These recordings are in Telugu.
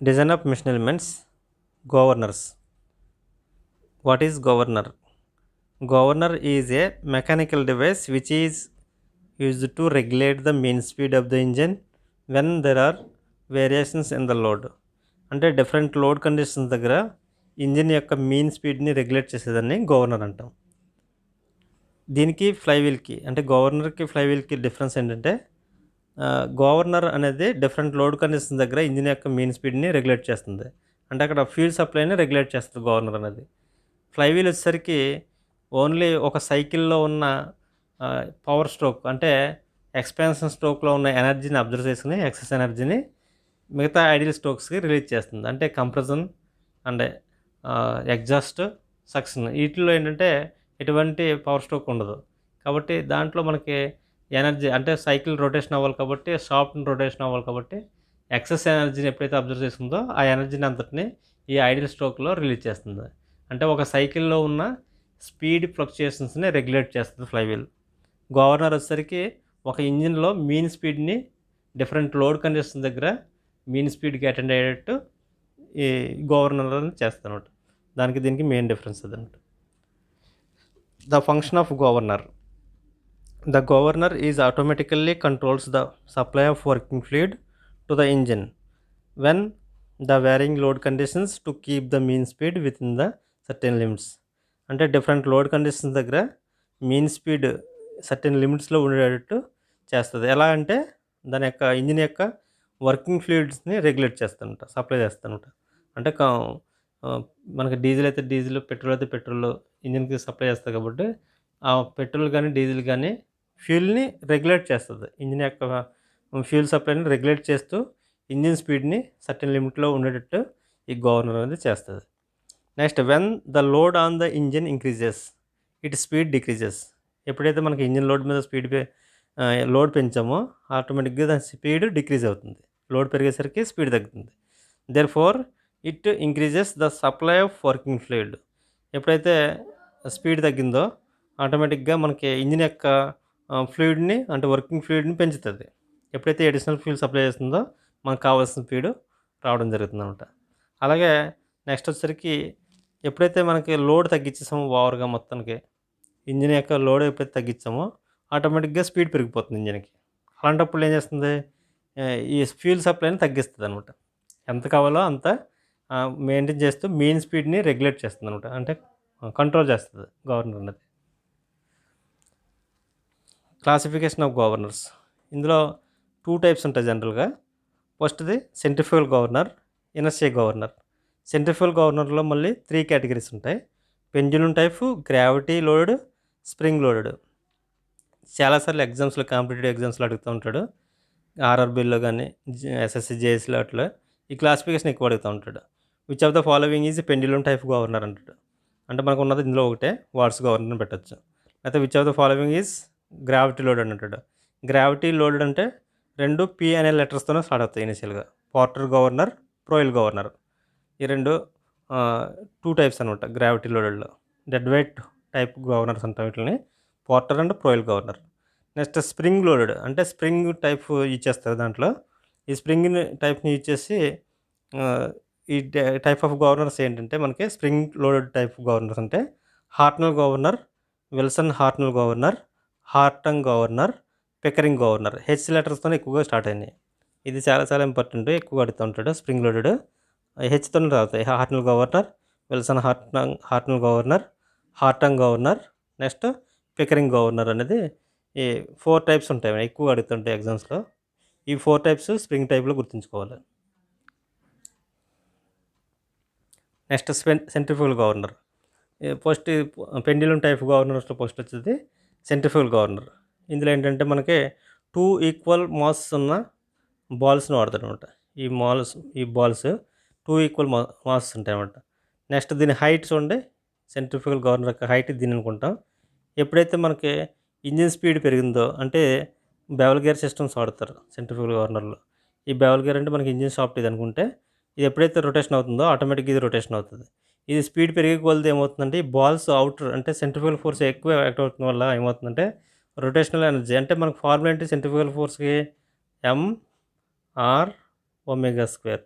Design of machine elements. Governors. What is governor? Governor is a mechanical device which is used to regulate the main speed of the engine when there are variations in the load. అంటే డిఫరెంట్ లోడ్ కండిషన్స్ దగ్గర ఇంజిన్ యొక్క మీన్ స్పీడ్ని రెగ్యులేట్ చేసేదాన్ని గవర్నర్ అంటాం. దీనికి ఫ్లైవీల్కి అంటే గవర్నర్కి ఫ్లైవీల్కి డిఫరెన్స్ ఏంటంటే గవర్నర్ అనేది డిఫరెంట్ లోడ్ కండిషన్స్ దగ్గర ఇంజిన్ యొక్క మీన్ స్పీడ్ని రెగ్యులేట్ చేస్తుంది. అంటే అక్కడ ఫ్యూల్ సప్లైని రెగ్యులేట్ చేస్తుంది గవర్నర్ అనేది. ఫ్లైవీల్ వచ్చేసరికి ఓన్లీ ఒక సైకిల్లో ఉన్న పవర్ స్ట్రోక్ అంటే ఎక్స్పాన్షన్ స్ట్రోక్లో ఉన్న ఎనర్జీని అబ్జర్వ్ చేసుకుని ఎక్సెస్ ఎనర్జీని మిగతా ఐడియల్ స్ట్రోక్స్కి రిలీజ్ చేస్తుంది. అంటే కంప్రెషన్ అండ్ ఎగ్జాస్ట్ సక్షన్ వీటిల్లో ఏంటంటే ఎటువంటి పవర్ స్ట్రోక్ ఉండదు. కాబట్టి దాంట్లో మనకి ఎనర్జీ అంటే సైకిల్ రొటేషన్ అవ్వాలి కాబట్టి షాఫ్ట్ రొటేషన్ అవ్వాలి కాబట్టి ఎక్సెస్ ఎనర్జీని ఎప్పుడైతే అబ్జర్వ్ చేస్తుందో ఆ ఎనర్జీని అంతటిని ఈ ఐడియల్ స్ట్రోక్లో రిలీజ్ చేస్తుంది. అంటే ఒక సైకిల్లో ఉన్న స్పీడ్ ఫ్లక్చుయేషన్స్ని రెగ్యులేట్ చేస్తుంది ఫ్లైవీల్. గవర్నర్ వచ్చేసరికి ఒక ఇంజిన్లో మీన్ స్పీడ్ని డిఫరెంట్ లోడ్ కండిషన్ దగ్గర మీన్ స్పీడ్కి అటెండ్ అయ్యేటట్టు ఈ గవర్నర్ అని చేస్తానమాట. దానికి దీనికి మెయిన్ డిఫరెన్స్ అదనమాట. The function of governor. The governor is automatically controls the supply of working fluid to the engine when the varying load conditions to keep the mean speed within the certain limits. అంటే డిఫరెంట్ లోడ్ కండిషన్స్ దగ్గర మీన్ స్పీడ్ సర్టెన్ లిమిట్స్లో ఉండేటట్టు చేస్తుంది. ఎలా అంటే దాని యొక్క ఇంజిన్ యొక్క వర్కింగ్ ఫ్లూయిడ్స్ని రెగ్యులేట్ చేస్తానమాట, సప్లై చేస్తానమాట. అంటే మనకి డీజిల్ అయితే డీజిల్, పెట్రోల్ అయితే పెట్రోల్ ఇంజిన్కి సప్లై చేస్తుంది కాబట్టి ఆ పెట్రోల్ కానీ డీజిల్ కానీ ఫ్యూల్ని రెగ్యులేట్ చేస్తుంది. ఇంజిన్ యొక్క ఫ్యూల్ సప్లైని రెగ్యులేట్ చేస్తూ ఇంజిన్ స్పీడ్ని సర్టెన్ లిమిట్లో ఉండేటట్టు ఈ గవర్నర్ అనేది చేస్తుంది. Next, when the load on the engine increases it speed decreases. ఎప్పుడైతే మనకి ఇంజిన్ లోడ్ మీద లోడ్ పెంచామో ఆటోమేటిక్గా దాని స్పీడ్ డిక్రీజ్ అవుతుంది. లోడ్ పెరిగేసరికి స్పీడ్ తగ్గుతుంది. Therefore it increases the supply of working fluid. ఎప్పుడైతే స్పీడ్ తగ్గిందో ఆటోమేటిక్గా మనకి ఇంజిన్ యొక్క ఫ్లూయిడ్ని అంటే వర్కింగ్ ఫ్లూయిడ్ని పెంచుతుంది. ఎప్పుడైతే అడిషనల్ ఫ్యూల్ సప్లై చేస్తుందో మనకు కావాల్సిన స్పీడ్ రావడం జరుగుతుంది అనమాట. అలాగే నెక్స్ట్ వచ్చేసరికి ఎప్పుడైతే మనకి లోడ్ తగ్గించేసామో ఓవర్గా మొత్తానికి ఇంజిన్ యొక్క లోడ్ ఎప్పుడైతే తగ్గించామో ఆటోమేటిక్గా స్పీడ్ పెరిగిపోతుంది ఇంజిన్కి. అలాంటప్పుడు ఏం చేస్తుంది, ఈ ఫ్యూల్ సప్లైని తగ్గిస్తుంది అనమాట. ఎంత కావాలో అంత మెయింటైన్ చేస్తూ మెయిన్ స్పీడ్ని రెగ్యులేట్ చేస్తుంది అనమాట. అంటే కంట్రోల్ చేస్తుంది గవర్నర్ అనేది. Classification of governors. ఇందులో 2 టైప్స్ ఉంటాయి జనరల్గా. ఫస్ట్ది centrifugal governor, inertia governor. Centrifugal గవర్నర్లో మళ్ళీ 3 కేటగిరీస్ ఉంటాయి. Pendulum type, gravity loaded, spring loaded. చాలాసార్లు ఎగ్జామ్స్లో కాంపిటేటివ్ ఎగ్జామ్స్లో అడుగుతూ ఉంటాడు. ఆర్ఆర్బీలో కానీ ఎస్ఎస్సి జేఎస్లో అట్లా ఈ క్లాసిఫికేషన్ ఎక్కువ అడుగుతూ ఉంటాడు. Which of the following is pendulum type governor అంటాడు. అంటే మనకు ఉన్నది ఇందులో ఒకటే, వాట్స్ గవర్నర్ పెట్టచ్చు. అయితే which of the following is gravity loaded అంటాడు. గ్రావిటీ లోడెడ్ అంటే 2 పి అనే లెటర్స్తోనే స్టార్ట్ అవుతాయి ఇనిషియల్గా. Porter governor, Proell governor. ఈ 2 టైప్స్ అనమాట గ్రావిటీ లోడెడ్లో. డెడ్ వెయిట్ టైప్ గవర్నర్స్ అంటాం వీటిని, Porter and Proell governor. Next spring loaded అంటే స్ప్రింగ్ టైప్ ఇచ్చేస్తారు దాంట్లో. ఈ స్ప్రింగ్ టైప్ని యూజ్ చేసి ఈ టైప్ ఆఫ్ గవర్నర్స్ ఏంటంటే మనకి స్ప్రింగ్ లోడెడ్ టైప్ గవర్నర్స్ అంటే Hartnell governor, Wilson Hartnell governor, Hartung governor, Pickering governor. H లెటర్స్తో ఎక్కువగా స్టార్ట్ అయినాయి. ఇది చాలా చాలా ఇంపార్టెంట్, ఎక్కువగా అడుగుతూ ఉంటాడు. స్ప్రింగ్ లోడెడ్ హెచ్తోనే రావుతాయి. Hartnell governor, Wilson Hartnell governor, Hartung governor, next Pickering governor అనేది ఈ 4 టైప్స్ ఉంటాయి, ఎక్కువగా అడుగుతుంటాయి ఎగ్జామ్స్లో. ఈ 4 టైప్స్ స్ప్రింగ్ టైప్లో గుర్తుంచుకోవాలి. Next centrifugal governor. First pendulum type గవర్నర్స్లో ఫస్ట్ వచ్చేది సెంట్రిఫ్యూగల్ గవర్నర్. ఇందులో ఏంటంటే మనకి 2 ఈక్వల్ మాస్ ఉన్న బాల్స్ని వాడతారు అనమాట. ఈ బాల్స్ 2 ఈక్వల్ మాస్ ఉంటాయి అన్నమాట. నెక్స్ట్ దీని హైట్ చూడండి, సెంట్రిఫ్యూగల్ గవర్నర్ యొక్క హైట్ దీని అనుకుంటాం. ఎప్పుడైతే మనకి ఇంజిన్ స్పీడ్ పెరిగిందో అంటే బెవల్ గేర్ సిస్టమ్స్ వాడతారు సెంట్రిఫ్యూగల్ గవర్నర్లో. ఈ బెవల్ గేర్ అంటే మనకి ఇంజిన్ సాఫ్ట్ ఇది అనుకుంటే ఇది ఎప్పుడైతే రొటేషన్ అవుతుందో ఆటోమేటిక్గా ఇది రొటేషన్ అవుతుంది. ఇది స్పీడ్ పెరిగే కొలది ఏమవుతుందంటే ఈ బాల్స్ అవుటర్ అంటే సెంట్రిఫ్యూగల్ ఫోర్స్ ఎక్కువ యాక్ట్ అవుతున్న వల్ల ఏమవుతుందంటే రొటేషనల్ ఎనర్జీ అంటే మనకు ఫార్ములా ఏంటి సెంట్రిఫ్యూగల్ ఫోర్స్కి MR omega square.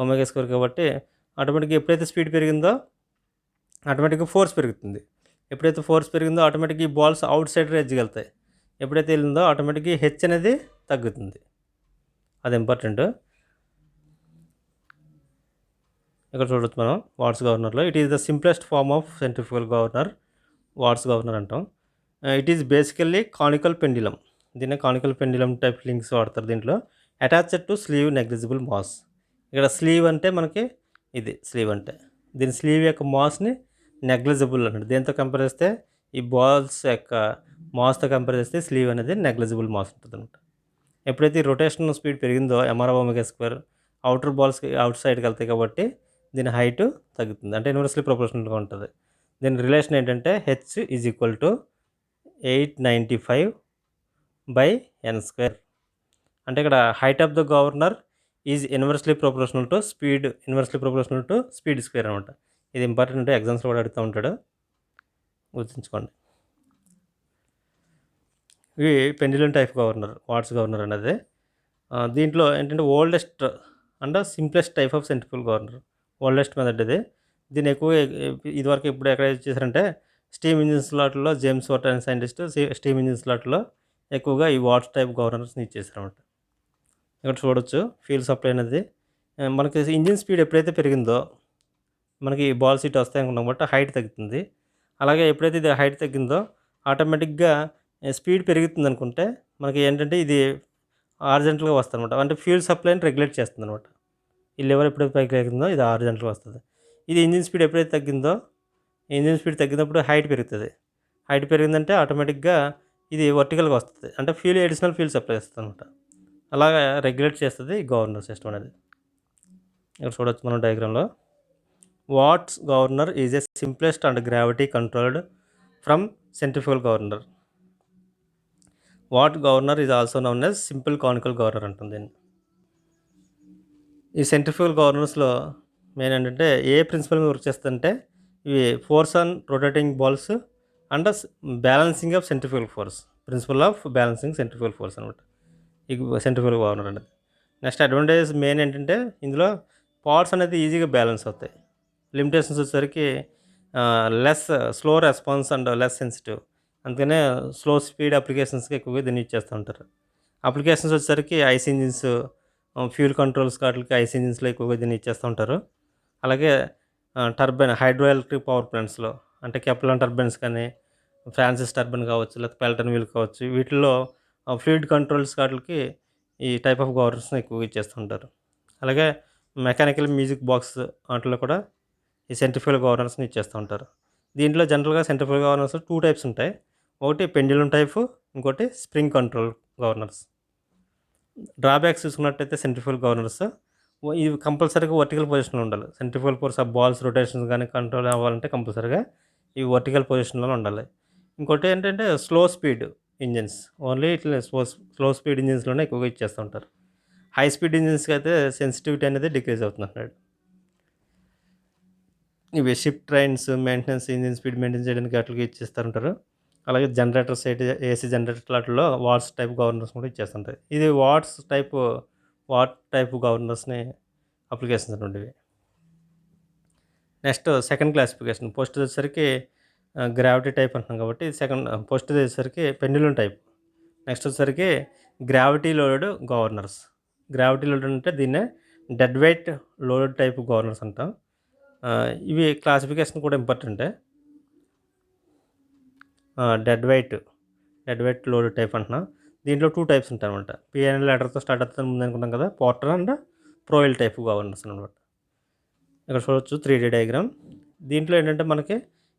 Omega square కాబట్టి ఆటోమేటిక్గా ఎప్పుడైతే స్పీడ్ పెరిగిందో ఆటోమేటిక్గా ఫోర్స్ పెరుగుతుంది. ఎప్పుడైతే ఫోర్స్ పెరిగిందో ఆటోమేటిక్గా ఈ బాల్స్ అవుట్ సైడ్ ఎడ్జ్కి వెళ్తాయి. ఎప్పుడైతే వెళ్ళిందో ఆటోమేటిక్గా హెచ్ అనేది తగ్గుతుంది. అది ఇంపార్టెంట్. ఇక్కడ చూడొచ్చు మనం వాట్స్ గవర్నర్లో it is the simplest form of centrifugal governor. Watts governor అంటాం. It is basically conical pendulum. దీన్ని కానికల్ పెండ్యులమ్ టైప్ లింక్స్ వాడతారు దీంట్లో. Attached to sleeve negligible mass. ఇక్కడ స్లీవ్ అంటే మనకి ఇది స్లీవ్ అంటే దీని స్లీవ్ యొక్క మాస్ని నెగ్లిజిబుల్ అన్నట్టు. దేంతో కంపేర్ చేస్తే ఈ బాల్స్ యొక్క మాస్తో కంపేర్ చేస్తే స్లీవ్ అనేది నెగ్లిజిబుల్ మాస్ ఉంటుంది అనమాట. ఎప్పుడైతే ఈ రొటేషన్ స్పీడ్ పెరిగిందో ఎంఆర్ ఒమేగా స్క్వేర్ అవుటర్ బాల్స్కి అవుట్ సైడ్కి వెళ్తాయి కాబట్టి దీని హైట్ తగ్గుతుంది. అంటే ఇన్వర్స్లీ ప్రొపోర్షనల్గా ఉంటుంది. దీని రిలేషన్ ఏంటంటే H is equal to 895/n². అంటే ఇక్కడ height of the governor is inversely proportional to speed square అనమాట. ఇది ఇంపార్టెంట్, ఎగ్జామ్స్లో కూడా అడుగుతూ ఉంటాడు, గుర్తుంచుకోండి. ఇవి pendulum type governor, watts governor అనేది. దీంట్లో ఏంటంటే oldest and simplest type of centrifugal governor. Oldest method ఇది. దీన్ని ఎక్కువ ఇదివరకు ఇప్పుడు ఎక్కడ యూజ్ చేశారంటే స్టీమ్ ఇంజిన్స్ లాట్లో జేమ్స్ వాట్ అనే సైంటిస్ట్ స్టీమ్ ఇంజిన్స్ లాట్లో ఎక్కువగా ఈ వాట్స్ టైప్ గవర్నర్స్ని యూజ్ చేశారన్నమాట. ఇక్కడ చూడొచ్చు ఫ్యూల్ సప్లై అనేది మనకి ఇంజిన్ స్పీడ్ ఎప్పుడైతే పెరిగిందో మనకి బాల్ సీట్ వస్తాయి అనుకున్నాం బట్ హైట్ తగ్గుతుంది. అలాగే ఎప్పుడైతే ఇది హైట్ తగ్గిందో ఆటోమేటిక్గా స్పీడ్ పెరుగుతుంది అనుకుంటే మనకి ఏంటంటే ఇది హారిజాంటల్గా వస్తుంది అనమాట. అంటే ఫ్యూల్ సప్లైని రెగ్యులేట్ చేస్తుంది అనమాట. ఈ లెవెల్ ఎప్పుడైతే పైకి లేకుందో ఇది హారిజాంటల్గా వస్తుంది. ఇది ఇంజిన్ స్పీడ్ ఎప్పుడైతే తగ్గిందో ఇంజిన్ స్పీడ్ తగ్గినప్పుడు హైట్ పెరుగుతుంది. హైట్ పెరిగిందంటే ఆటోమేటిక్గా ఇది వర్టికల్గా వస్తుంది. అంటే అడిషనల్ ఫ్యూల్ సప్లై వస్తుంది అనమాట. అలాగా రెగ్యులేట్ చేస్తుంది ఈ గవర్నర్ సిస్టమ్ అనేది. ఇక్కడ చూడవచ్చు మనం డయాగ్రామ్లో. Watt's governor is a simplest and gravity controlled from centrifugal governor. Watt governor is also known as simple conical governor అంటుంది. ఈ సెంట్రిఫ్యూగల్ గవర్నర్స్లో మెయిన్ ఏంటంటే ఏ ప్రిన్సిపల్ మీద వర్క్ చేస్తుందంటే ఇవి force on rotating balls and balancing of centrifugal force, principle of balancing centrifugal force అనమాట ఈ సెంట్రిఫ్యూగల్ గవర్నర్ అనేది. నెక్స్ట్ అడ్వాంటేజెస్ మెయిన్ ఏంటంటే ఇందులో పార్ట్స్ అనేది ఈజీగా బ్యాలెన్స్ అవుతాయి. లిమిటేషన్స్ వచ్చేసరికి less slow response and less sensitive. అందుకనే స్లో స్పీడ్ అప్లికేషన్స్కి ఎక్కువగా దీన్ని యూజ్ చేస్తూ ఉంటారు. అప్లికేషన్స్ వచ్చేసరికి ఐసీ ఇంజిన్స్, ఫ్యూల్ కంట్రోల్స్ వాటికి ఐసీ ఇంజిన్స్లో ఎక్కువగా దీన్ని యూజ్ చేస్తూ ఉంటారు. అలాగే టర్బైన్ హైడ్రో ఎలక్ట్రిక్ పవర్ ప్లాంట్స్లో అంటే కెప్లాన్ టర్బైన్స్ కానీ ఫ్రాన్సిస్ టర్బైన్ కావచ్చు లేకపోతే పెల్టన్ వీల్ కావచ్చు వీటిల్లో ఫ్లూయిడ్ కంట్రోల్స్ వాటికి ఈ టైప్ ఆఫ్ గవర్నర్స్ని ఎక్కువగా ఇచ్చేస్తూ ఉంటారు. అలాగే మెకానికల్ మ్యూజిక్ బాక్స్ వాటిలో కూడా ఈ సెంట్రిఫ్యూగల్ గవర్నర్స్ని ఇచ్చేస్తూ ఉంటారు. దీంట్లో జనరల్గా సెంట్రిఫ్యూగల్ గవర్నర్స్ 2 టైప్స్ ఉంటాయి. ఒకటి పెండ్యులమ్ టైపు, ఇంకోటి స్ప్రింగ్ కంట్రోల్ గవర్నర్స్. డ్రాబ్యాక్స్ చూసుకున్నట్టయితే సెంట్రిఫ్యూగల్ గవర్నర్స్ ఇవి కంపల్సరీగా వర్టికల్ పొజిషన్లో ఉండాలి. Centrifugal force of balls rotations కానీ కంట్రోల్ అవ్వాలంటే కంపల్సరీగా ఇవి వర్టికల్ పొజిషన్లో ఉండాలి. ఇంకోటి ఏంటంటే స్లో స్పీడ్ ఇంజిన్స్, ఓన్లీ ఇట్లా స్లో స్పీడ్ ఇంజిన్స్లోనే ఎక్కువగా ఇచ్చేస్తూ ఉంటారు. హై స్పీడ్ ఇంజిన్స్కి అయితే సెన్సిటివిటీ అనేది డిక్రీజ్ అవుతుంది అన్నాడు. ఇవి ship trains maintenance engine speed maintain చేయడానికి అట్లకి ఇచ్చేస్తుంటారు. అలాగే జనరేటర్స్ ఏసీ జనరేటర్ వాటిలో వాట్స్ టైప్ గవర్నర్స్ కూడా ఇచ్చేస్తుంటాయి. ఇది వాట్ టైప్ గవర్నర్స్ని అప్లికేషన్స్ ఉండేవి. నెక్స్ట్ సెకండ్ క్లాసిఫికేషన్ పోస్ట్ వచ్చేసరికి గ్రావిటీ టైప్ అంటున్నాం కాబట్టి పోస్ట్ వచ్చేసరికి పెండ్యులమ్ టైప్. నెక్స్ట్ వచ్చేసరికి gravity loaded governors. Gravity loaded అంటే దీన్నే dead weight loaded type governors అంటాం. ఇవి క్లాసిఫికేషన్ కూడా ఇంపార్టెంటే. డెడ్ వెయిట్ లోడెడ్ టైప్ అంటున్నాం. దీంట్లో 2 టైప్స్ ఉంటాయి అనమాట. పిఎన్ లెటర్తో స్టార్ట్ అవుతుంది ముందు అనుకున్నాం కదా, పోర్టర్ అండ్ ప్రోయిల్ టైప్ గవర్నర్స్ అనమాట. ఇక్కడ చూడవచ్చు 3D డయాగ్రామ్. దీంట్లో ఏంటంటే మనకి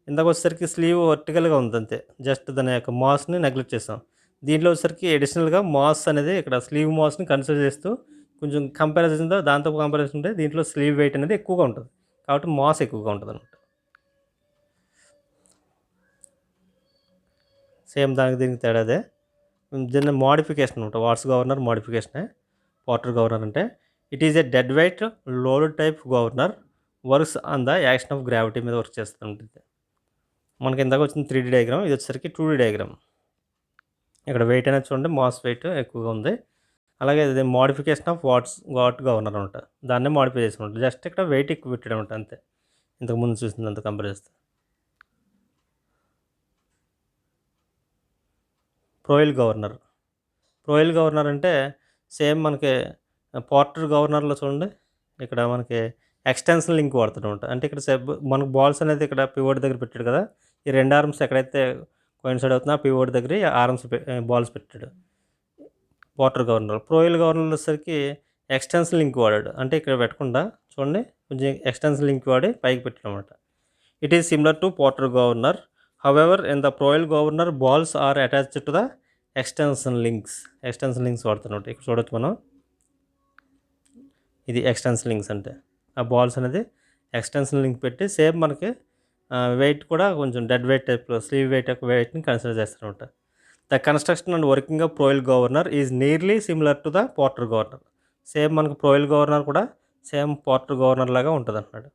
ఇందాక వచ్చేసరికి స్లీవ్ వర్టికల్గా ఉంది అంతే, జస్ట్ దాని యొక్క మాస్ని నెగ్లెక్ట్ చేస్తాం. దీంట్లో వచ్చేసరికి అడిషనల్గా మాస్ అనేది ఇక్కడ స్లీవ్ మాస్ని కన్సిడర్ చేస్తూ కొంచెం దాంతో కంపారిజన్ ఉంటే దీంట్లో స్లీవ్ వెయిట్ అనేది ఎక్కువగా ఉంటుంది కాబట్టి మాస్ ఎక్కువగా ఉంటుంది అనమాట. సేమ్ దీనికి తేడా అదే. దీన్ని మోడిఫికేషన్ అనమాట. వాట్స్ గవర్నర్ మోడిఫికేషనే పోర్టర్ గవర్నర్ అంటే. It is a dead weight loaded type governor works on the action of gravity మీద వర్క్ చేస్తూ ఉంటుంది. మనకి ఇందాక వచ్చింది 3D డయాగ్రామ్, ఇది వచ్చేసరికి 2D డయాగ్రామ్. ఇక్కడ వెయిట్ అనేది చూడండి, మాస్ వెయిట్ ఎక్కువగా ఉంది. అలాగే ఇది మోడిఫికేషన్ ఆఫ్ వాట్ గవర్నర్ అనమాట. దాన్నే మోడిఫై చేసుకుంటాం. జస్ట్ ఇక్కడ వెయిట్ ఎక్కువ పెట్టడం అనమాట అంతే. ఇంతకుముందు చూసిందంత కంపేర్ చేస్తే. ప్రోయిల్ గవర్నర్. ప్రోయిల్ గవర్నర్ అంటే సేమ్ మనకి పోర్టర్ గవర్నర్లో చూడండి, ఇక్కడ మనకి ఎక్స్టెన్షన్ లింక్ వాడుతుందన్నమాట. అంటే ఇక్కడ మనకు బాల్స్ అనేది ఇక్కడ పివోట్ దగ్గర పెట్టాడు కదా, ఈ రెండు ఆర్మ్స్ ఎక్కడైతే కోయిన్సైడ్ అవుతుందో ఆ పివోట్ దగ్గర ఈ ఆర్మ్స్ బాల్స్ పెట్టాడు పోర్టర్ గవర్నర్. ప్రోయిల్ గవర్నర్ వచ్చేసరికి ఎక్స్టెన్షన్ లింక్ వాడాడు. అంటే ఇక్కడ పెట్టకుండా చూడండి కొంచెం ఎక్స్టెన్షన్ లింక్ వాడి పైకి పెట్టాడు అనమాట. It is similar to Porter governor. However in the Proell governor balls are attached to the extension links వాడుతున్నట్టు. ఇక్కడ చూడొచ్చు మనం, ఇది ఎక్స్టెన్షన్ లింక్స్ అంటే ఆ బాల్స్ అనేది ఎక్స్టెన్షన్ లింక్ పెట్టి సేమ్ మనకి వెయిట్ కూడా కొంచెం డెడ్ వెయిట్ టైప్లో స్లీవ్ వెయిట్ని కన్సిడర్ చేస్తారనమాట. The construction and working of Proell governor is nearly similar to the Porter governor. Same మనకు ప్రోయిల్ గవర్నర్ కూడా సేమ్ పోర్టర్ గవర్నర్ లాగా ఉంటుంది అన్నాడు.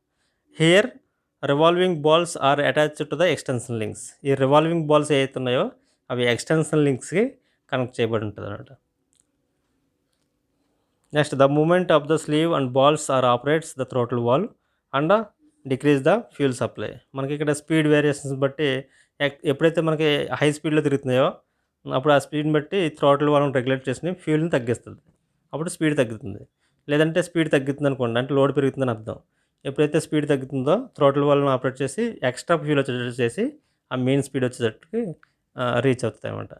Here revolving balls are attached to the extension links. ఈ రివాల్వింగ్ బాల్స్ ఏవైతే ఉన్నాయో అవి ఎక్స్టెన్షన్ లింక్స్కి కనెక్ట్ చేయబడి ఉంటుంది అన్నమాట. Next the moment of the slew and balls are operates the throttle valve and decrease the fuel supply. మనకి ఇక్కడ స్పీడ్ వేరియేషన్స్ బట్టి ఎప్పుడైతే మనకి హై స్పీడ్లో తిరుగుతున్నాయో అప్పుడు ఆ స్పీడ్ని బట్టి థ్రోటిల్ వాల్వ్ని రెగ్యులేట్ చేసి ఫ్యూల్ని తగ్గిస్తుంది, అప్పుడు స్పీడ్ తగ్గుతుంది. లేదంటే స్పీడ్ తగ్గుతుంది అనుకోండి, అంటే లోడ్ పెరుగుతుందని అర్థం. ఎప్పుడైతే స్పీడ్ తగ్గుతుందో థ్రోటిల్ వాల్వ్ని ఆపరేట్ చేసి ఎక్స్ట్రా ఫ్యూల్ వచ్చేటట్టు చేసి ఆ మెయిన్ స్పీడ్ వచ్చేటట్టుకి రీచ్ అవుతాయి అన్నమాట.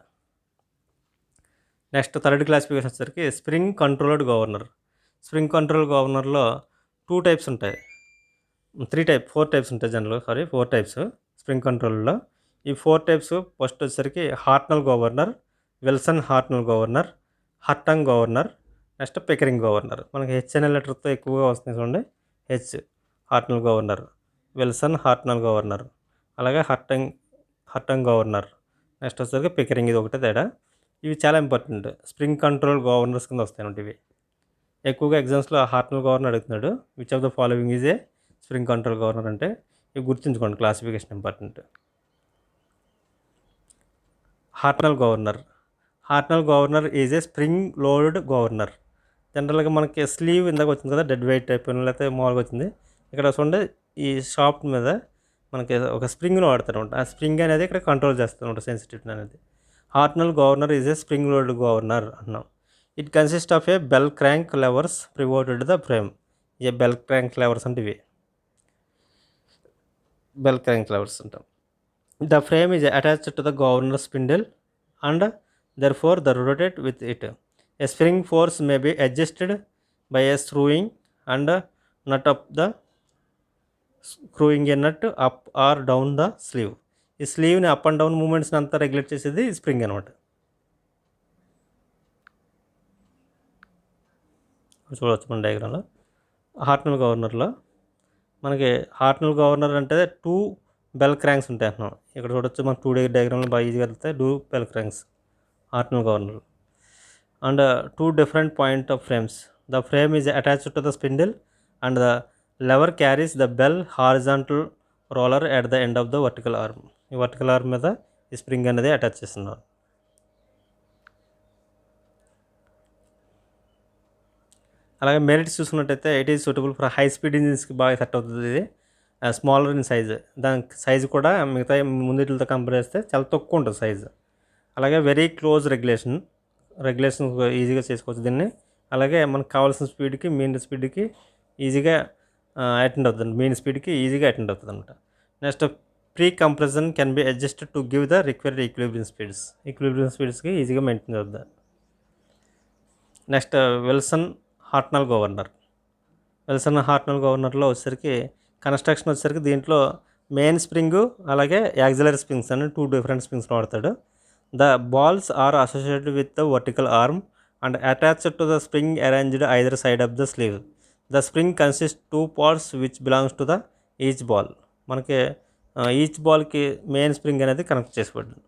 నెక్స్ట్ థర్డ్ క్లాసిఫికేషన్ వచ్చేసరికి spring controlled governor. Spring control గవర్నర్లో 2 టైప్స్ ఉంటాయి, 4 టైప్స్ ఉంటాయి జనరల్ 4 టైప్స్ స్ప్రింగ్ కంట్రోల్లో. ఈ 4 టైప్స్ ఫస్ట్ వచ్చేసరికి Hartnell governor, Wilson Hartnell governor, Hartung governor, next Pickering governor. మనకి హెచ్ అనే లెటర్తో ఎక్కువగా వస్తుంది చూడండి, H Hartnell governor, Wilson Hartnell governor, అలాగే హట్టంగ్ గవర్నర్, నెక్స్ట్ వచ్చేసరికి పికరింగ్. ఇది ఒకటే తేడా. ఇవి చాలా ఇంపార్టెంట్, స్ప్రింగ్ కంట్రోల్ గవర్నర్స్ కింద వస్తాయి ఇవి. ఎక్కువగా ఎగ్జామ్స్లో హార్ట్నల్ గవర్నర్ అడుగుతున్నాడు, which of the following is a spring control governor అంటే ఇవి గుర్తుంచుకోండి, classification important. Hartnell governor is a spring loaded governor. జనరల్గా మనకి స్లీవ్ ఇందాక వచ్చింది కదా, డెడ్ వెయిట్ టైప్ లేకపోతే మామూలుగా వచ్చింది. ఇక్కడ చూడండి ఈ షాఫ్ట్ మీద మనకి ఒక స్ప్రింగ్ను వాడతారు అనమాట. ఆ స్ప్రింగ్ అనేది ఇక్కడ కంట్రోల్ చేస్తారు అనమాట సెన్సిటివిటీ అనేది. Hartnell governor is a spring loaded governor అన్నాం. It consist of a bell crank levers pivoted the frame. A bell crank levers అంటే ఇవి బెల్ క్రాంక్ లెవర్స్ అంటాం. The frame is attached to the governor spindle and therefore the rotate with it. A spring force may be adjusted by a screwing and nut up the screwing a nut up or down the sleeve. ఈ స్లీవ్ని అప్ అండ్ డౌన్ మూమెంట్స్ని అంతా రెగ్యులేట్ చేసేది స్ప్రింగ్ అనమాట. చూడవచ్చు మన డయాగ్రామ్లో. హార్ట్నల్ గవర్నర్లో మనకి హార్ట్నల్ గవర్నర్ అంటే 2 బెల్ క్రాంక్స్ ఉంటాయి అంటున్నాం. ఇక్కడ చూడొచ్చు మనకు 2 డయాగ్రామ్లో బాగా ఈజీగా వెళ్తాయి. 2 bell cranks Hartnell governor and 2 different point of frames. The frame is attached to the spindle and the lever carries the bell horizontal roller at the end of the vertical arm. ఈ వర్టికల్ ఆర్మ్ మీద ఈ స్ప్రింగ్ అనేది అటాచ్ చేస్తున్నారు. అలాగే మెరిట్స్ చూసుకున్నట్టయితే it is suitable for high speed ఇంజిన్స్కి బాగా సెట్ అవుతుంది. ఇది స్మాలర్ ఇన్ సైజ్, దాని సైజు కూడా మిగతా ముందుటితో కంపేర్ చేస్తే చాలా తక్కువ ఉంటుంది సైజు. అలాగే వెరీ క్లోజ్ రెగ్యులేషన్ ఈజీగా చేసుకోవచ్చు దీన్ని. అలాగే మనకు కావాల్సిన స్పీడ్కి మెయిన్ స్పీడ్కి ఈజీగా అటెండ్ అవుతుంది, మెయిన్ స్పీడ్కి ఈజీగా అటెండ్ అవుతుంది అనమాట. Next pre compression can be adjusted to give the required equilibrium స్పీడ్స్కి ఈజీగా మెయింటైన్ అవుతుంది. నెక్స్ట్ విల్సన్ హార్ట్నల్ గవర్నర్లో వచ్చేసరికి కన్స్ట్రక్షన్ వచ్చేసరికి దీంట్లో మెయిన్ స్ప్రింగు అలాగే యాక్సిలరీ స్ప్రింగ్స్ అని 2 డిఫరెంట్ స్ప్రింగ్స్ వాడతాడు. The balls are associated with the vertical arm and attached to the spring arranged either side of the sleeve. The spring consist 2 parts which belongs to the each ball. మనకి ఈచ్ బాల్కి మెయిన్ స్ప్రింగ్ అనేది కనెక్ట్ చేసిపడింది.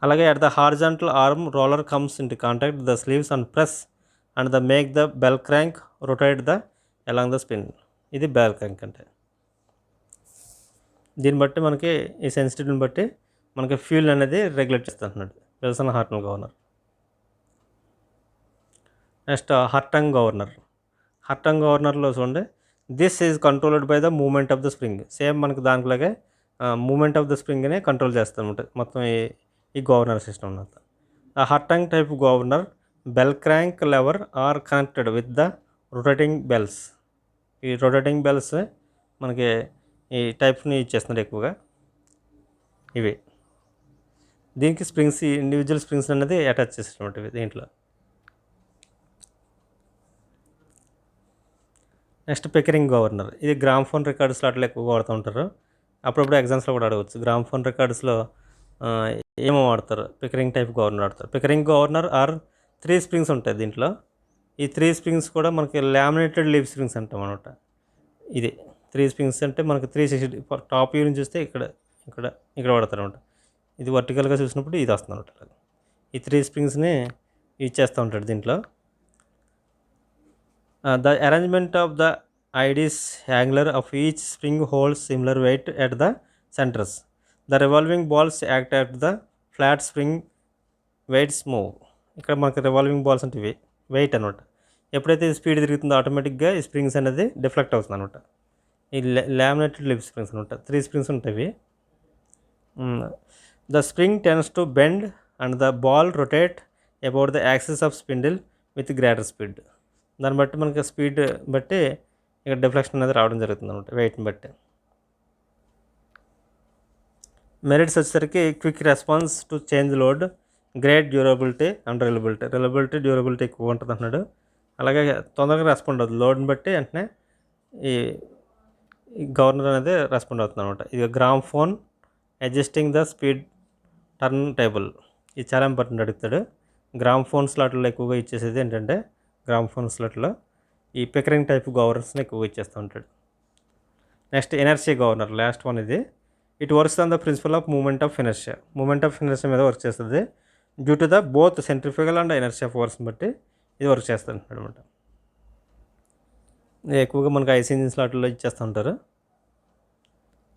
అలాగే at the horizontal arm roller comes in to contact the sleeves and press and the make the bell crank rotate the along the spin. ఇది బెల్ క్రాంక్ అంటే. దీన్ని బట్టి మనకి ఈ సెన్సిటివిటీని బట్టి మనకి ఫ్యూల్ అనేది రెగ్యులేట్ చేస్తున్నాడు Wilson Hartnell governor. Next Hartung గవర్నర్లో చూడండి, this is controlled by the moment of the spring. Same మనకు దాంట్లోగే మూమెంట్ ఆఫ్ ద స్ప్రింగ్ని కంట్రోల్ చేస్తామన్నమాట మొత్తం ఈ గవర్నర్ సిస్టమ్ అంతా. ఆ Hartung type governor bell crank lever are connected with the rotating bells. ఈ రొటేటింగ్ బెల్స్ మనకి ఈ టైప్ని ఇచ్చేస్తున్నారు ఎక్కువగా ఇవి. దీనికి స్ప్రింగ్స్, ఇండివిజువల్ స్ప్రింగ్స్ అనేది అటాచ్ చేసినటువంటివి దీంట్లో. నెక్స్ట్ పికరింగ్ గవర్నర్, ఇది గ్రామ్ఫోన్ రికార్డ్స్లో అట్లా ఎక్కువగా వాడుతూ ఉంటారు. అప్పుడప్పుడు ఎగ్జామ్స్లో కూడా అడగవచ్చు. గ్రామ్ఫోన్ రికార్డ్స్లో ఏమో వాడతారు, పికరింగ్ టైప్ గవర్నర్ వాడతారు. పికరింగ్ గవర్నర్ ఆర్ 3 స్ప్రింగ్స్ ఉంటాయి దీంట్లో. ఈ 3 స్ప్రింగ్స్ కూడా మనకి లామినేటెడ్ లీవ్ స్ప్రింగ్స్ అంటాం అనమాట. ఇది 3 స్ప్రింగ్స్ అంటే మనకి 360 టాప్ వ్యూ నుంచి చూస్తే ఇక్కడ ఇక్కడ ఇక్కడ వాడతారు అనమాట. ఇది వర్టికల్గా చూసినప్పుడు ఇది వస్తుంది అనమాట. ఈ 3 స్ప్రింగ్స్ని యూజ్ చేస్తూ ఉంటాడు దీంట్లో. The arrangement of the ID's angler of each spring holds similar weight at the centers. The revolving balls act at the flat spring weights move. ఇక్కడ మనకి రివాల్వింగ్ బాల్స్ అంటే వెయిట్ అనమాట. ఎప్పుడైతే స్పీడ్ తిరుగుతుందో ఆటోమేటిక్గా ఈ స్ప్రింగ్స్ అనేది డిఫ్లెక్ట్ అవుతుంది అనమాట. ఈ లామినేటెడ్ లిప్ స్ప్రింగ్స్ అనమాట. 3 స్ప్రింగ్స్ ఉంటాయి. The spring tends to bend and the ball rotate about the axis of spindle with greater speed. దాన్ని బట్టి మనకి స్పీడ్ బట్టి ఇక్కడ డిఫ్లెక్షన్ అనేది రావడం జరుగుతుంది అనమాట, వెయిట్ని బట్టి. మెరిట్స్ వచ్చేసరికి quick response to change load, great durability and durability ఎక్కువ ఉంటుంది అన్నాడు. అలాగే తొందరగా రెస్పాండ్ అవుతుంది లోడ్ని బట్టి, వెంటనే ఈ గవర్నర్ అనేది రెస్పాండ్ అవుతుంది అనమాట. ఇది gram phone adjusting the speed turn table, ఇది చాలా ఇంపార్టెంట్ అడుగుతాడు. గ్రామ్ ఫోన్ స్లాట్లో ఎక్కువగా ఇచ్చేసేది ఏంటంటే, గ్రామ్ ఫోన్ స్లాట్లో ఈ పికరింగ్ టైప్ గవర్నర్స్ని ఎక్కువగా ఇచ్చేస్తూ ఉంటాడు. Next inertia governor, last one ఇది. It works on the principle of moment of inertia మీద వర్క్ చేస్తుంది. Due to the both centrifugal and inertia ఫోర్స్ని బట్టి ఇది వర్క్ చేస్తుంది అనమాట. ఎక్కువగా మనకు ఐసీ ఇంజిన్స్ వాటిల్లో ఇచ్చేస్తూ ఉంటారు,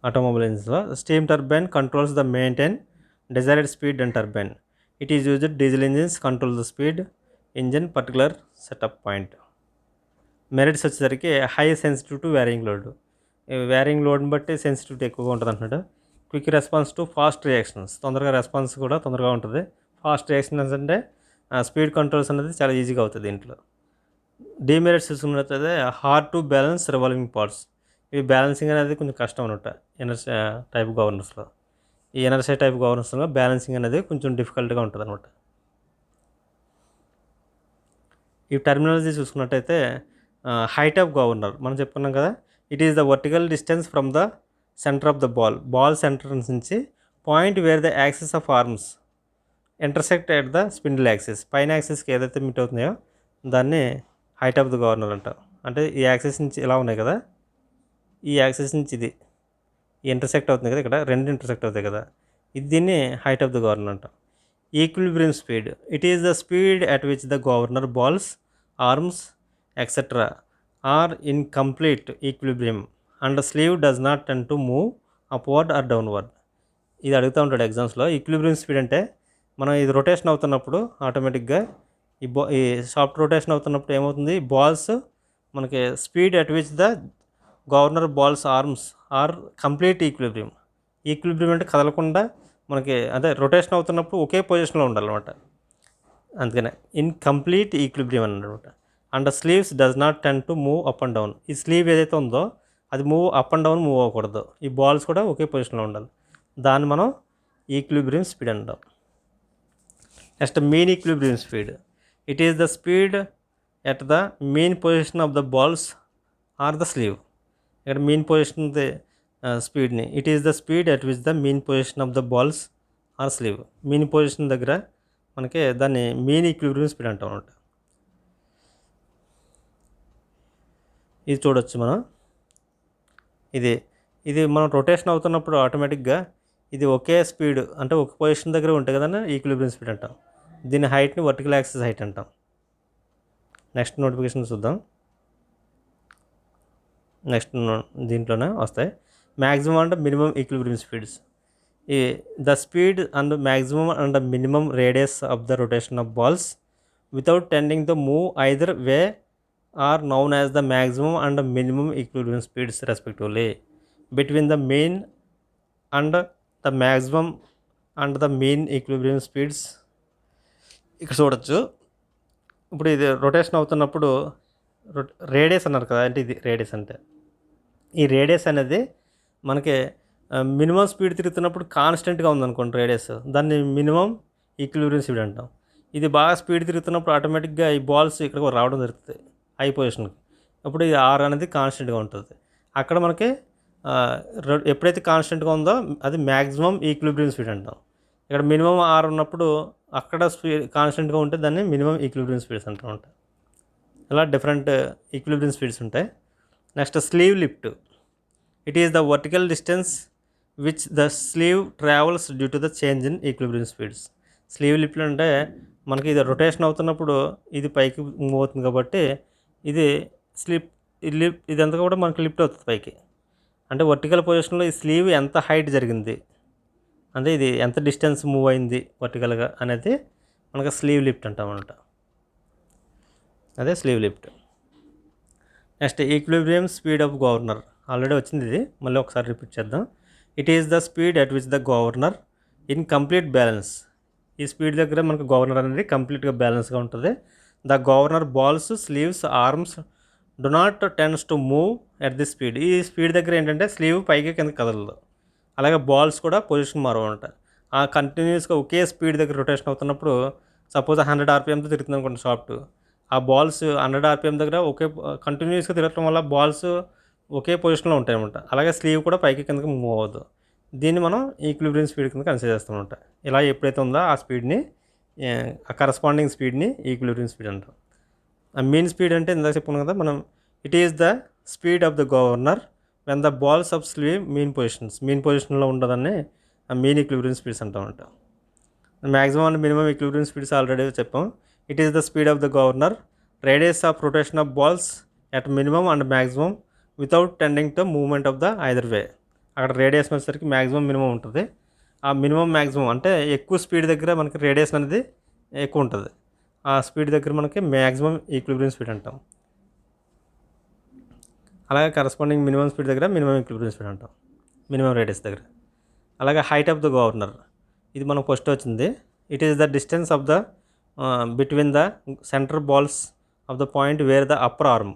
ఆటోమొబైల్ ఇంజిన్స్లో. Steam turbine controls the maintain desired speed and turbine. It is used diesel engines control the speed engine particular setup point. Merits వచ్చేసరికి high sensitive to varying load, varying లోడ్ని బట్టి సెన్సిటివిటీ ఎక్కువగా ఉంటుంది అంటున్నాడు. Quick response to fast reactions, తొందరగా రెస్పాన్స్ కూడా తొందరగా ఉంటుంది. ఫాస్ట్ రియాక్షన్స్ అంటే స్పీడ్ కంట్రోల్స్ అనేది చాలా ఈజీగా అవుతుంది దీంట్లో. డీమెరిట్స్ చూసుకున్నట్లయితే hard to balance revolving parts, ఇవి బ్యాలెన్సింగ్ అనేది కొంచెం కష్టం అనమాట ఎనర్షియా టైప్ గవర్నర్స్లో. ఈ ఎనర్షియా టైప్ గవర్నర్స్లో బ్యాలెన్సింగ్ అనేది కొంచెం డిఫికల్ట్గా ఉంటుంది అనమాట. ఈ టర్మినాలజీ చూసుకున్నట్టయితే హైట్ ఆఫ్ గవర్నర్ మనం చెప్పుకున్నాం కదా, it is the vertical distance from the centre of the ball centre నుంచి point where the axis of arms intersect at the spindle axis, పైన యాక్సిస్కి ఏదైతే మీట్ అవుతున్నాయో దాన్ని హైట్ ఆఫ్ ద గవర్నర్ అంటాం. అంటే ఈ యాక్సిస్ నుంచి ఇలా ఉన్నాయి కదా, ఈ యాక్సిస్ నుంచి ఇది ఇంటర్సెక్ట్ అవుతుంది కదా, ఇక్కడ రెండు ఇంటర్సెక్ట్ అవుతాయి కదా, ఇది దీన్ని హైట్ ఆఫ్ ద గవర్నర్ అంటాం. Equilibrium speed, it is the speed at which the governor balls arms etcetera are in complete equilibrium and sleeve does not tend to move upward or downward. ఇది అడుగుతూ ఉంటాడు ఎగ్జామ్స్లో. ఈక్విలిబ్రియం స్పీడ్ అంటే మనం ఇది రొటేషన్ అవుతున్నప్పుడు ఆటోమేటిక్గా ఈ సాఫ్ట్ రొటేషన్ అవుతున్నప్పుడు ఏమవుతుంది, బాల్స్ మనకి speed at which the governor balls arms are complete equilibrium అంటే కదలకుండా మనకి అదే రొటేషన్ అవుతున్నప్పుడు ఒకే పొజిషన్లో ఉండాలన్నమాట. అందుకనే ఇన్ కంప్లీట్ ఈక్విలిబ్రియం అన్నమాట. And sleeves does not tend to move up and down, ఈ స్లీవ్ ఏదైతే ఉందో అది అప్ అండ్ డౌన్ మూవ్ అవ్వకూడదు, ఈ బాల్స్ కూడా ఒకే పొజిషన్లో ఉండాలి. దాన్ని మనం ఈక్విలిబ్రియం స్పీడ్ అంటాం. Next mean equilibrium speed, it is the speed at the mean position of the balls or the sleeve. ఇక్కడ మీన్ పొజిషన్ స్పీడ్ని it is the speed at which the mean position of the balls or sleeve, mean position దగ్గర మనకి దాన్ని మీన్ ఈక్విలిబ్రియం స్పీడ్ అంటాం అనమాట. ఇది చూడొచ్చు మనం. ఇది మనం రొటేషన్ అవుతున్నప్పుడు ఆటోమేటిక్గా ఇది ఒకే స్పీడ్ అంటే ఒక పొజిషన్ దగ్గర ఉంటాయి కదా, ఈక్విలిబ్రియం స్పీడ్ అంటాం. దీని హైట్ని వర్టికల్ యాక్సిస్ హైట్ అంటాం. నెక్స్ట్ నోటిఫికేషన్ చూద్దాం. నెక్స్ట్ దీంట్లోనే వస్తాయి. Maximum and minimum equilibrium speeds, the speed and maximum and minimum radius of the rotation of balls without tending to move either way are known as the maximum and minimum equilibrium speeds respectively. Between the mean and the maximum and the mean equilibrium speeds ఇక్కడ చూడొచ్చు. ఇప్పుడు ఇది రొటేషన్ అవుతున్నప్పుడు రేడియస్ అన్నారు కదా, అంటే ఇది రేడియస్ అంటే ఈ రేడియస్ అనేది మనకి మినిమం స్పీడ్ తిరుగుతున్నప్పుడు కాన్స్టెంట్గా ఉందనుకోండి రేడియస్, దాన్ని మినిమం ఈక్విలిబ్రియం స్పీడ్ అంటాం. ఇది బాగా స్పీడ్ తిరుగుతున్నప్పుడు ఆటోమేటిక్గా ఈ బాల్స్ ఇక్కడికి రావడం జరుగుతుంది హై పొజిషన్కి. అప్పుడు ఈ ఆర్ అనేది కాన్స్టెంట్గా ఉంటుంది. అక్కడ మనకి ఎప్పుడైతే కాన్స్టెంట్గా ఉందో అది మ్యాక్సిమం ఈక్విలిబ్రియం స్పీడ్ అంటాం. ఇక్కడ మినిమం ఆర్ ఉన్నప్పుడు అక్కడ స్పీడ్ కాన్స్టెంట్గా ఉంటే దాన్ని మినిమం ఈక్విలిబ్రియం స్పీడ్స్ అంటూ ఉంటాయి. ఇలా డిఫరెంట్ ఈక్విలిబ్రియం స్పీడ్స్ ఉంటాయి. Next sleeve lift. It is the vertical distance which the sleeve travels due to the change in equilibrium speeds. Sleeve lift అంటే మనకి ఇది రొటేషన్ అవుతున్నప్పుడు ఇది పైకి మూవ్ అవుతుంది కాబట్టి ఇది ఇదంతా కూడా మనకి లిఫ్ట్ అవుతుంది పైకి. అంటే వర్టికల్ పొజిషన్లో ఈ స్లీవ్ ఎంత హైట్ జరిగింది, అంటే ఇది ఎంత డిస్టెన్స్ మూవ్ అయింది వర్టికల్గా అనేది మనకి స్లీవ్ లిఫ్ట్ అంటాం అన్నమాట. అదే sleeve lift. Next equilibrium speed of governor. Already వచ్చింది ఇది, మళ్ళీ ఒకసారి రిపీట్ చేద్దాం. It is the speed at which the governor in complete balance. ఈ స్పీడ్ దగ్గర మనకు గవర్నర్ అనేది కంప్లీట్గా బ్యాలెన్స్గా ఉంటుంది. The governor balls sleeves arms do not tends to move at the speed. ఈ స్పీడ్ దగ్గర ఏంటంటే స్లీవ్ పైకి కింద కదలదు, అలాగే బాల్స్ కూడా పొజిషన్ మారవంట. ఆ కంటిన్యూస్గా ఒకే స్పీడ్ దగ్గర రొటేషన్ అవుతున్నప్పుడు సపోజ్ 100 RPMతో తిరుగుతుంది అనుకోండి సాఫ్ట్, ఆ బాల్స్ 100 RPM దగ్గర ఒకే కంటిన్యూస్గా తిరగటం వల్ల బాల్స్ ఒకే పొజిషన్లో ఉంటాయి అన్నమాట. అలాగే స్లీవ్ కూడా పైకి కిందకి మూవ్ అవ్వదు. దీన్ని మనం ఈక్విలిబ్రియం స్పీడ్ కింద కన్సిడర్ చేస్తామంట. ఇలా ఎప్పుడైతే ఉందో ఆ స్పీడ్ని, ఆ కరస్పాండింగ్ స్పీడ్ని ఈక్విలిబ్రియం స్పీడ్ అంటాం. ఆ మీన్ స్పీడ్ అంటే ఇందాక చెప్పుకున్నాం కదా మనం, it is the speed of the governor when the balls of sleeve mean పొజిషన్లో ఉండదని ఆ మీన్ ఈక్విలిబ్రియం స్పీడ్స్ అంటామంట. Maximum and minimum equilibrium speeds already చెప్పాం. It is the speed of the governor, radius of rotation of balls at minimum and maximum without tending to movement of the either way. అక్కడ రేడియస్ వచ్చేసరికి మ్యాక్సిమం మినిమం ఉంటుంది. ఆ మినిమం మ్యాక్సిమం అంటే ఎక్కువ స్పీడ్ దగ్గర మనకి రేడియస్ అనేది ఎక్కువ ఉంటుంది. ఆ స్పీడ్ దగ్గర మనకి మ్యాక్సిమం ఈక్విలిబ్రియం స్పీడ్ అంటాం. అలాగే కరస్పాండింగ్ మినిమం స్పీడ్ దగ్గర మినిమం ఈక్విలిబ్రియం స్పీడ్ అంటాం, మినిమం రేడియస్ దగ్గర. అలాగే హైట్ ఆఫ్ ద గవర్నర్, ఇది మనకు ఫస్ట్ వచ్చింది. It is the distance of the between the centre balls of the point where the upper arm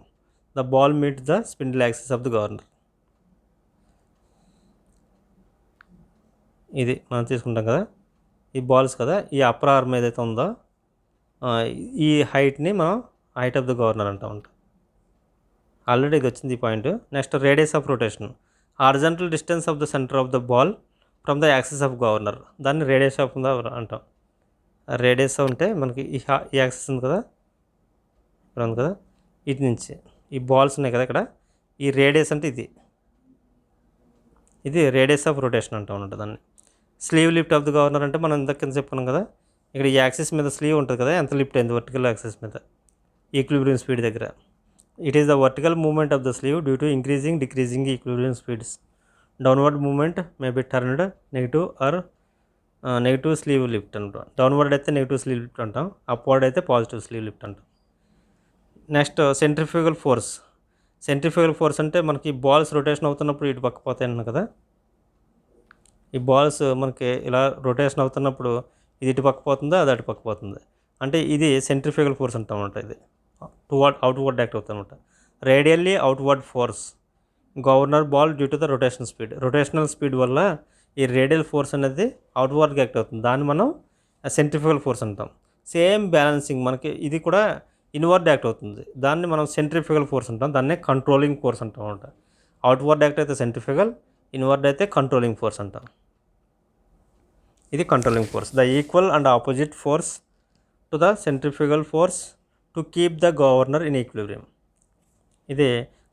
the ball meet the spindle axis of the governor. ఇది మనం తీసుకుంటాం కదా, ఈ బాల్స్ కదా, ఈ అప్పర్ ఆర్మ్ ఏదైతే ఉందో ఈ హైట్ని మనం హైట్ ఆఫ్ ద గవర్నర్ అంటామంట. ఆల్రెడీ ఇది వచ్చింది ఈ point. Next radius of rotation, horizontal distance of the centre of the ball from the axis of governor, దాన్ని రేడియస్ ఆఫ్ ద అంటాం. రేడియస్ ఉంటే మనకి ఈ యాక్సిస్ ఉంది కదా, ఇక్కడ ఉంది కదా, ఇటు నుంచి ఈ బాల్స్ ఉన్నాయి కదా ఇక్కడ, ఈ రేడియస్ అంటే ఇది రేడియస్ ఆఫ్ రొటేషన్ అంటాం అన్నమాట దాన్ని. Sleeve lift of the governor అంటే మనం ఇందాక కింద చెప్పుకున్నాం కదా, ఇక్కడ ఈ యాక్సిస్ మీద స్లీవ్ ఉంటుంది కదా, ఎంత లిఫ్ట్ అయింది వర్టికల్ యాక్సిస్ మీద ఈక్విలిబ్రియం స్పీడ్ దగ్గర. It is the vertical movement of the sleeve due to increasing decreasing equilibrium speeds. Downward movement may be turned negative or negative sleeve lift అంటాం. డౌన్వర్డ్ అయితే నెగిటివ్ స్లీవ్ లిఫ్ట్ అంటాం, అప్వర్డ్ అయితే పాజిటివ్ స్లీవ్ లిఫ్ట్ అంటాం. Next centrifugal force. Centrifugal force అంటే మనకి బాల్స్ రొటేషన్ అవుతున్నప్పుడు ఇటు పక్క పోతాయి అన్నాను కదా, ఈ బాల్స్ మనకి ఇలా రొటేషన్ అవుతున్నప్పుడు ఇది ఇటు పక్క పోతుందా, అది అటు పక్క పోతుంది, అంటే ఇది సెంట్రిఫ్యూగల్ ఫోర్స్ అంటాం అనమాట. ఇది అవుట్వర్డ్ యాక్ట్ అవుతుంది అనమాట. Radially outward force governor ball due to the rotational speed. Rotational speed వల్ల ఈ రేడియల్ ఫోర్స్ అనేది అవుట్వర్డ్గా యాక్ట్ అవుతుంది, దాన్ని మనం సెంట్రిఫ్యూగల్ ఫోర్స్ అంటాం. సేమ్ బ్యాలెన్సింగ్ మనకి ఇది కూడా ఇన్వర్డ్ యాక్ట్ అవుతుంది, దాన్ని మనం సెంట్రిఫ్యూగల్ ఫోర్స్ అంటాం, దాన్నే కంట్రోలింగ్ ఫోర్స్ అంటాం అనమాట. అవుట్వర్డ్ యాక్ట్ అయితే సెంట్రిఫ్యూగల్, ఇన్వర్డ్ అయితే కంట్రోలింగ్ ఫోర్స్ అంటాం. ఇది controlling force. The equal and opposite force to the centrifugal force to keep the governor in equilibrium. ఇది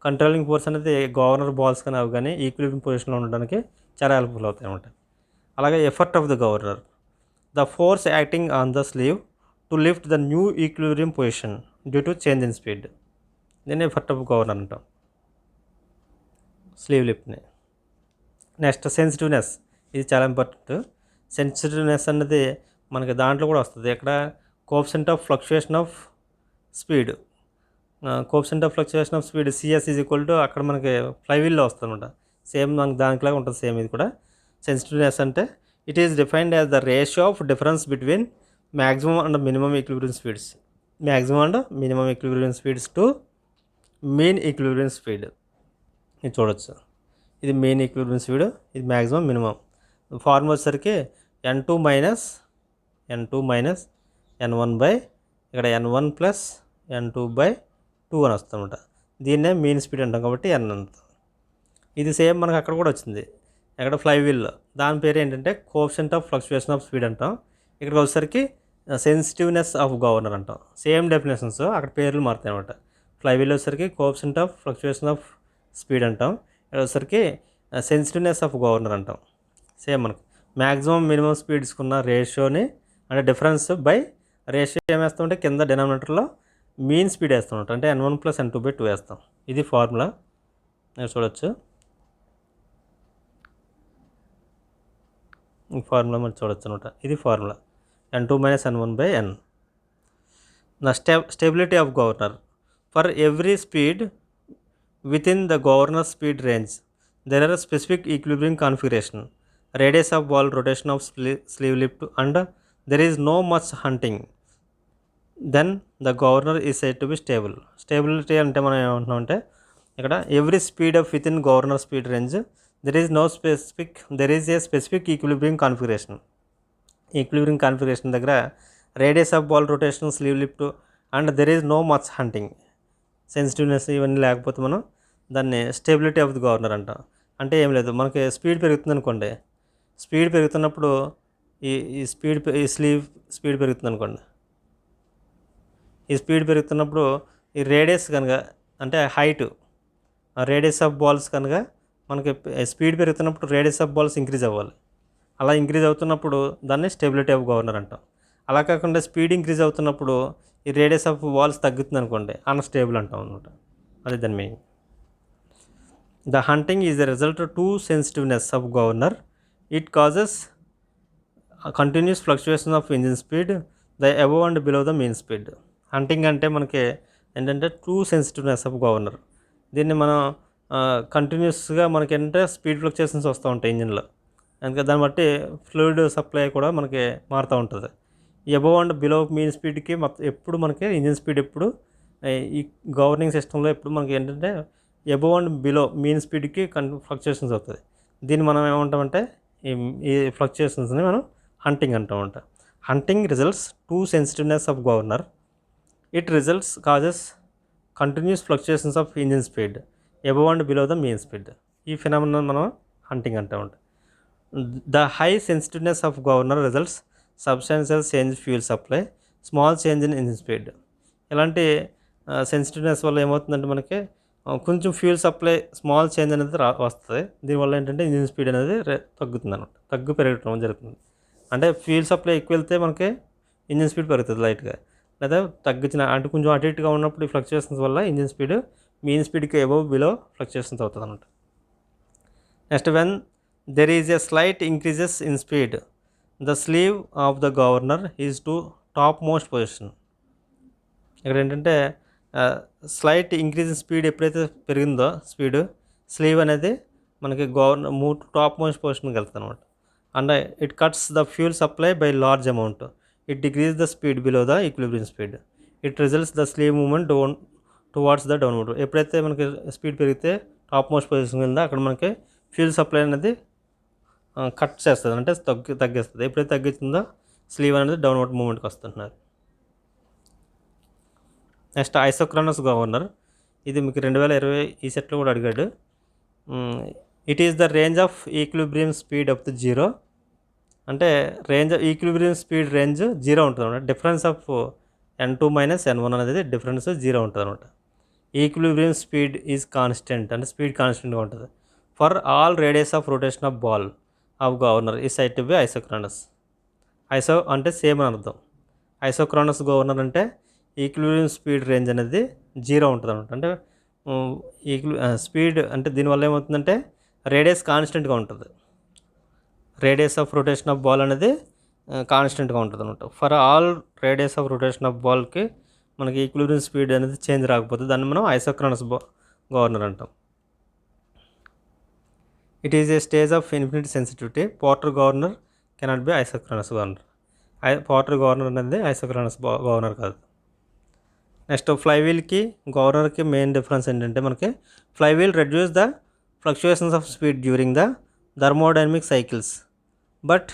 కంట్రోలింగ్ ఫోర్స్ అనేది గవర్నర్ బాల్స్ కానీ అవి కానీ ఈక్విలిబ్రియం పొజిషన్లో ఉండడానికి చాలా హెల్ప్ఫుల్ అవుతాయి అన్నమాట. అలాగే effort of the governor, the force acting on the slew to lift the new equilibrium position due to change in speed. దీన్ని ఎఫర్ట్ ఆఫ్ గవర్నర్ అంటాం, స్లీవ్ లిఫ్ట్ని. నెక్స్ట్ సెన్సిటివ్నెస్, ఇది చాలా ఇంపార్టెంట్. సెన్సిటివ్నెస్ అనేది మనకి దాంట్లో కూడా వస్తుంది. ఇక్కడ coefficient of fluctuation of speed, coefficient of fluctuation of speed CS is equal to అక్కడ మనకి ఫ్లైవీల్లో వస్తుంది అనమాట. సేమ్ మనకి దానికిలాగా ఉంటుంది సేమ్ ఇది కూడా. సెన్సిటివ్నెస్ అంటే it is defined as the ratio of difference between maximum and minimum equilibrium speeds, maximum and minimum equilibrium speeds to mean equilibrium speed. ఇది చూడొచ్చు, ఇది మెయిన్ ఈక్విలిబ్రియం స్పీడ్, ఇది మ్యాక్సిమం మినిమం. ఫార్ములా వచ్చేసరికి n2 మైనస్ n1 బై ఇక్కడ n1 ప్లస్ n2/2 అని వస్తుందన్నమాట. దీన్నే మీన్ స్పీడ్ అంటాం కాబట్టి n అంత. ఇది సేమ్ మనకు అక్కడ కూడా వచ్చింది, ఎక్కడ ఫ్లైవీల్లో. దాని పేరు ఏంటంటే coefficient of fluctuation of speed అంటాం. ఇక్కడికి వచ్చేసరికి సెన్సిటివ్నెస్ ఆఫ్ గవర్నర్ అంటాం. సేమ్ డెఫినేషన్స్, అక్కడ పేర్లు మారుతాయి అనమాట. ఫ్లైవీల్లో వచ్చేసరికి coefficient of fluctuation of speed అంటాం, ఇక్కడ వచ్చేసరికి సెన్సిటివ్నెస్ ఆఫ్ గవర్నర్ అంటాం. సేమ్ మనకు మ్యాక్సిమం మినిమం స్పీడ్స్కున్న రేషియోని అంటే డిఫరెన్స్ బై రేషియో ఏమేస్తామంటే కింద డినామినేటర్లో మీన్ స్పీడ్ వేస్తాం అంటే n1 ప్లస్ n2/2 వేస్తాం. ఇది ఫార్ములా చూడొచ్చు. ఈ ఫార్ములా మనం చూడొచ్చు అనమాట. ఇది ఫార్ములా n2 మైనస్ n1/n. నా stability of governor for every speed within the governor's speed range there are a specific equilibrium configuration, radius of ball, rotation of sleeve lift, and there is no much hunting, then the governor is said to be stable. Stability అంటే మనం ఏమంటున్నాం అంటే ఇక్కడ every speed of with in governor speed range there is a specific equilibrium configuration. Equilibrium configuration దగ్గర radius of ball, rotation, sleeve lift, and there is no much hunting, sensitiveness ఇవన్నీ లేకపోతే మనం దాన్ని స్టెబిలిటీ ఆఫ్ ది గవర్నర్ అంటాం. అంటే ఏం లేదు, మనకి స్పీడ్ పెరుగుతుంది అనుకోండి, స్పీడ్ పెరుగుతున్నప్పుడు ఈ స్లీవ్ స్పీడ్ పెరుగుతుంది అనుకోండి, ఈ స్పీడ్ పెరుగుతున్నప్పుడు ఈ రేడియస్ కనుక అంటే హైట్, రేడియస్ ఆఫ్ బాల్స్ కనుక మనకి స్పీడ్ పెరుగుతున్నప్పుడు రేడియస్ ఆఫ్ బాల్స్ ఇంక్రీజ్ అవ్వాలి. అలా ఇంక్రీజ్ అవుతున్నప్పుడు దాన్ని స్టెబిలిటీ ఆఫ్ గవర్నర్ అంటాం. అలా కాకుండా స్పీడ్ ఇంక్రీజ్ అవుతున్నప్పుడు ఈ రేడియస్ ఆఫ్ బాల్స్ తగ్గుతుంది అనుకోండి, అన్స్టేబుల్ అంటాం అనమాట. అది దాని meaning. The hunting is the result to sensitiveness of governor. It causes continuous fluctuation of engine speed the above and below the mean speed. Hunting అంటే మనకి ఏంటంటే టూ సెన్సిటివ్నెస్ ఆఫ్ గవర్నర్. దీన్ని మనం కంటిన్యూస్గా మనకి ఏంటంటే స్పీడ్ ఫ్లక్చుయేషన్స్ వస్తూ ఉంటాయి ఇంజిన్లో, అందుకే దాన్ని బట్టి ఫ్లూయిడ్ సప్లై కూడా మనకి మారుతూ ఉంటుంది. అబవ్ అండ్ బిలో మీన్ స్పీడ్కి ఎప్పుడు మనకి ఇంజిన్ స్పీడ్ ఎప్పుడు ఈ గవర్నింగ్ సిస్టంలో ఎప్పుడు మనకి ఏంటంటే అబవ్ అండ్ బిలో మీన్ స్పీడ్కి ఫ్లక్చుయేషన్స్ అవుతుంది. దీన్ని మనం ఏమంటామంటే ఈ ఫ్లక్చుయేషన్స్ని మనం హంటింగ్ అంటామంట. Hunting results to sensitiveness of governor. It results causes continuous fluctuations of engine speed above and below the mean speed. ఈ ఫినామినన్ మనం హంటింగ్ అంటామంట. The high sensitiveness of governor results substantial change fuel supply, small change in engine speed. ఇలాంటి సెన్సిటివ్నెస్ వల్ల ఏమవుతుందంటే మనకి కొంచెం ఫ్యూల్ సప్లై స్మాల్ చేంజ్ అనేది వస్తుంది. దీనివల్ల ఏంటంటే ఇంజిన్ స్పీడ్ అనేది తగ్గుతుంది అనమాట, పెరగటం జరుగుతుంది. అంటే ఫ్యూల్ సప్లై ఎక్కువ వెళ్తే మనకి ఇంజిన్ స్పీడ్ పెరుగుతుంది లైట్గా, లేదా తగ్గించిన అంటే కొంచెం అటు ఇటుగా ఉన్నప్పుడు ఈ ఫ్లక్చుయేషన్స్ వల్ల ఇంజిన్ స్పీడ్ మీన్ స్పీడ్కి అబవ్ బిలో ఫ్లక్చుయేషన్స్ అవుతుంది అనమాట. Next, when there is a slight increases in speed, the sleeve of the governor is to topmost position. ఇక్కడ ఏంటంటే స్లైట్ ఇంక్రీజ్ ఇన్ స్పీడ్ ఎప్పుడైతే పెరిగిందో స్పీడ్, స్లీవ్ అనేది మనకి టాప్ మోస్ట్ పొజిషన్కి వెళ్తుంది అనమాట. And it cuts the fuel supply by large amount. It decrease the speed below the equilibrium speed. It results the slew movement towards the downward. ఎప్పుడైతే మనకి స్పీడ్ పెరిగితే టాప్ మోస్ట్ పొజిషన్ కింద అక్కడ మనకి ఫ్యూల్ సప్లై అనేది కట్ చేస్తుంది, అంటే తగ్గిస్తుంది. ఎప్పుడైతే తగ్గుతుందో స్లీవ్ అనేది డౌన్వర్డ్ మూవ్మెంట్కి వస్తున్నారు. Next, isochronous governor. ఇది మీకు 2020 ఈ సెట్లో కూడా అడిగాడు. It is the range of equilibrium speed up to zero. అంటే range of equilibrium speed range zero ఉంటుంది అనమాట. Difference of n2 minus n1 అనేది డిఫరెన్స్ జీరో ఉంటుంది అనమాట. ఈక్విలిబ్రియం స్పీడ్ ఈజ్ కాన్స్టెంట్, అంటే స్పీడ్ కాన్స్టెంట్గా ఉంటుంది. For all radius of rotation of ball of governor ఈ సైడ్ టు బి ఐసోక్రోనస్. ఐసో అంటే సేమ్ అని అర్థం. ఐసోక్రోనస్ గవర్నర్ అంటే ఈక్విలిబ్రియం స్పీడ్ రేంజ్ అనేది జీరో ఉంటుంది అనమాట. అంటే స్పీడ్ అంటే దీనివల్ల ఏమవుతుందంటే రేడియస్ కాన్స్టెంట్గా ఉంటుంది. Radius of rotation of ball అనేది కాన్స్టెంట్గా ఉంటుంది అనమాట. For all radius of rotation of బాల్కి మనకి ఈక్విలిబ్రియం స్పీడ్ అనేది చేంజ్ రాకపోతే దాన్ని మనం ఐసోక్రోనస్ గవర్నర్ అంటాం. It is a stage of infinite sensitivity. Porter governor cannot be isochronous governor. Porter governor అనేది ఐసోక్రోనస్ గవర్నర్ కాదు. నెక్స్ట్ ఫ్లైవీల్కి గవర్నర్కి మెయిన్ డిఫరెన్స్ ఏంటంటే మనకి flywheel reduce the fluctuations of speed during the thermodynamic cycles but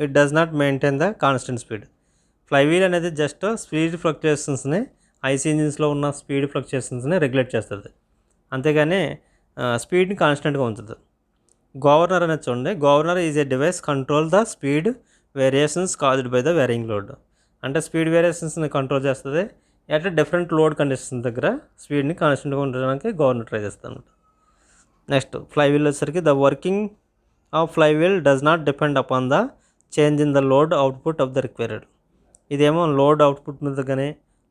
it does not maintain the constant speed. Flywheel అనేది జస్ట్ స్పీడ్ ఫ్లక్చుయేషన్స్ని ఐసీ ఇంజిన్స్లో ఉన్న స్పీడ్ ఫ్లక్చుయేషన్స్ని రెగ్యులేట్ చేస్తుంది, అంతేగాని స్పీడ్ని కాన్స్టెంట్గా ఉంచుతుంది. గవర్నర్ అనేది చూడండి, governor is A device control the speed variations caused by the wearing load. అంటే స్పీడ్ వేరియేషన్స్ని కంట్రోల్ చేస్తుంది, అట్ డిఫరెంట్ లోడ్ కండిషన్స్ దగ్గర స్పీడ్ని కాన్స్టెంట్గా ఉండడానికి గవర్నర్ ట్రై చేస్తాను. నెక్స్ట్ ఫ్లైవీల్ వచ్చేసరికి the working of flywheel does not depend upon the change in the load output of the required. ఇదేమో లోడ్ అవుట్పుట్ మీద కానీ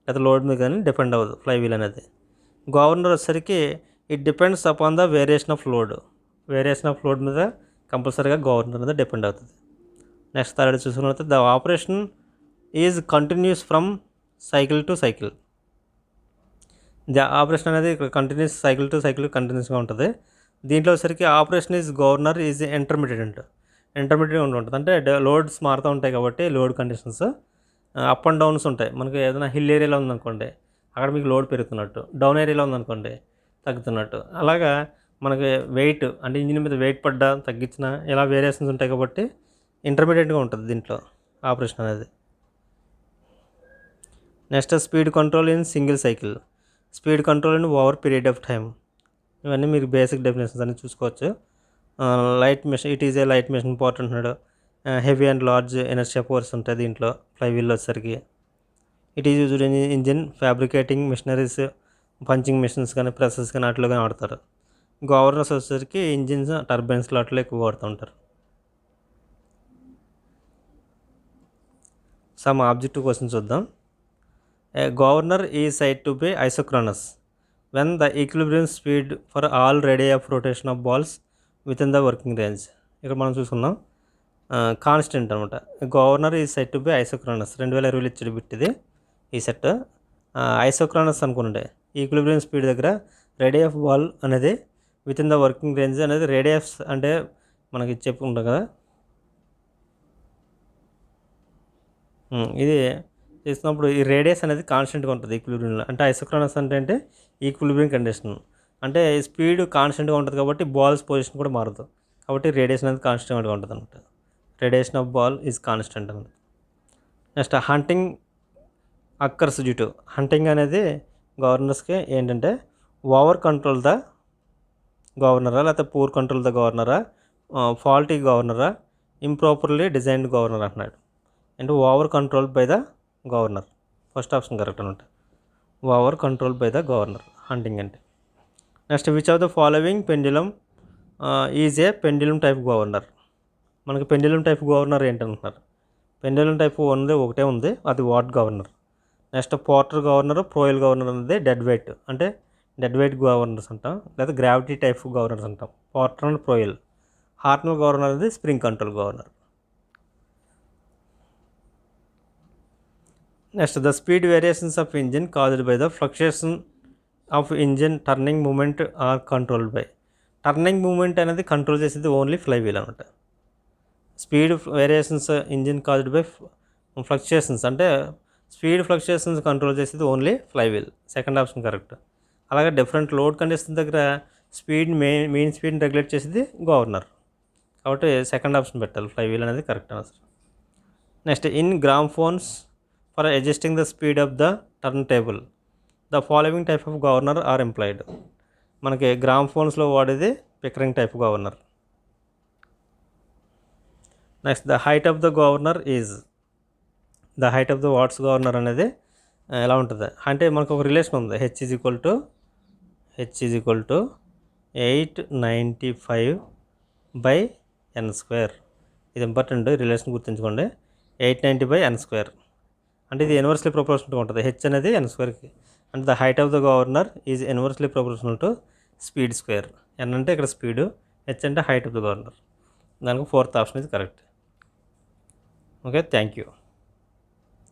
లేదా లోడ్ మీద కానీ డిపెండ్ అవ్వదు ఫ్లైవీల్ అనేది. గవర్నర్ వచ్చేసరికి it depends upon the variation of load. Variation of load మీద కంపల్సరీగా గవర్నర్ అనేది డిపెండ్ అవుతుంది. నెక్స్ట్ థర్డ్ చూసుకున్నట్లయితే the operation is continuous from cycle to cycle. The operation అనేది కంటిన్యూస్ సైకిల్ టు సైకిల్ కంటిన్యూస్గా ఉంటుంది. దీంట్లో వచ్చేసరికి operation is governor is intermediate ఉంటుంది. అంటే లోడ్స్ మారుతూ ఉంటాయి కాబట్టి load conditions up and downs ఉంటాయి. మనకి ఏదైనా హిల్ ఏరియాలో ఉందనుకోండి అక్కడ మీకు లోడ్ పెరుగుతున్నట్టు, డౌన్ ఏరియాలో ఉందనుకోండి తగ్గుతున్నట్టు. అలాగా మనకి వెయిట్ అంటే ఇంజిన్ మీద వెయిట్ పడ్డా తగ్గించిన ఇలా వేరియేషన్స్ ఉంటాయి కాబట్టి ఇంటర్మీడియట్గా ఉంటుంది దీంట్లో ఆపరేషన్ అనేది. Next speed control in single cycle, speed control in over period of time. ఇవన్నీ మీరు బేసిక్ డెఫినేషన్స్ అన్ని చూసుకోవచ్చు. Light machine, it is a light machine part అంటున్నాడు. Heavy and large inertia force ఉంటాయి దీంట్లో ఫ్లైవీల్లో వచ్చేసరికి. It is used in engine fabricating machineries, punching machines కానీ ప్రెసెస్ కానీ అట్లా కానీ వాడతారు. గవర్నర్స్ వచ్చేసరికి ఇంజిన్స్ టర్బైన్స్లో అట్లా ఎక్కువ వాడుతూ ఉంటారు. సమ్ ఆబ్జెక్టివ్ క్వశ్చన్ చూద్దాం. A governor is said to be isochronous when the equilibrium speed for all radii of rotation of balls within the working range. ఇక్కడ మనం చూసుకున్నాం కాన్స్టెంట్ అనమాట. Governor is set to be isochronous. 2020 ఇచ్చిన బిట్ ఇది. ఈ సెట్ ఐసోక్రోనస్ అనుకుంటే ఈక్విలిబ్రియం స్పీడ్ దగ్గర రేడియస్ ఆఫ్ బాల్ అనేది with in the working range అనేది రేడియస్ అంటే మనకి చెప్పుకుంటాం కదా. ఇది చేసినప్పుడు ఈ రేడియస్ అనేది కాన్స్టెంట్గా ఉంటుంది ఈక్విలిబ్రియంలో. అంటే ఐసోక్రోనస్ అంటే ఈక్విలిబ్రియం కండిషన్ అంటే స్పీడ్ కాన్స్టెంట్గా ఉంటుంది కాబట్టి బాల్స్ పొజిషన్ కూడా మారదు కాబట్టి రేడియేషన్ అనేది కాన్స్టెంట్గా ఉంటుంది అనమాట. Radiation of ball is constant అనమాట. Next hunting occurs due to. Hunting అనేది గవర్నర్స్కి ఏంటంటే ఓవర్ కంట్రోల్ ద గవర్నరా లేకపోతే పూర్ కంట్రోల్ ద గవర్నరా, ఫాల్టీ గవర్నరా, ఇంప్రాపర్లీ డిజైన్డ్ గవర్నర్ అంటున్నాడు. అంటే over control by the governor. First option correct అనమాట. Over control by the governor hunting అంటే. Next which of the following pendulum is a pendulum type governor. మనకి పెండ్యులం టైప్ గవర్నర్ ఏంటంటున్నారు. పెండ్యులం టైప్ ఒకటే ఉంది, అది Watt governor. Next Porter governor, Proell governor అనేది డెడ్ వెయిట్ అంటే డెడ్ వెయిట్ గవర్నర్స్ అంటాం, లేదా గ్రావిటీ టైప్ గవర్నర్స్ అంటాం. Porter and Proell. Hartnell governor అనేది spring control governor. Next the speed variations of engine caused by the fluctuation of engine turning moment are controlled by. Turning moment అనేది కంట్రోల్ చేసేది ఓన్లీ ఫ్లైవీల్ అనమాట. Speed variations engine caused by fluctuations అంటే స్పీడ్ ఫ్లక్చుయేషన్స్ కంట్రోల్ చేసేది only flywheel. Second option correct. అలాగే డిఫరెంట్ లోడ్ కండిషన్ దగ్గర స్పీడ్ మెయిన్ స్పీడ్ని రెగ్యులేట్ చేసేది గవర్నర్ కాబట్టి సెకండ్ ఆప్షన్ పెట్టాలి, ఫ్లైవీల్ అనేది correct answer. Next in gramophones for adjusting the speed of the turn table the following type of governor are employed. మనకి గ్రామ్ ఫోన్స్లో వాడేది Pickering type governor. Next the height of the governor is. The height of the Watt's governor అనేది ఎలా ఉంటుంది అంటే మనకు ఒక రిలేషన్ ఉంది. H is equal to 895/n². ఇది ఇంపార్టెంట్ రిలేషన్ గుర్తుంచుకోండి. 890/n². అంటే ఇది ఇన్వర్స్లీ ప్రపోర్షనల్గా ఉంటుంది. హెచ్ అనేది n²కి. అంటే the height of the governor is inversely proportional to speed square. N అంటే ఇక్కడ స్పీడు, హెచ్ అంటే హైట్ ఆఫ్ ద గవర్నర్. దానికి ఫోర్త్ ఆప్షన్ ఇది కరెక్ట్. Okay, thank you.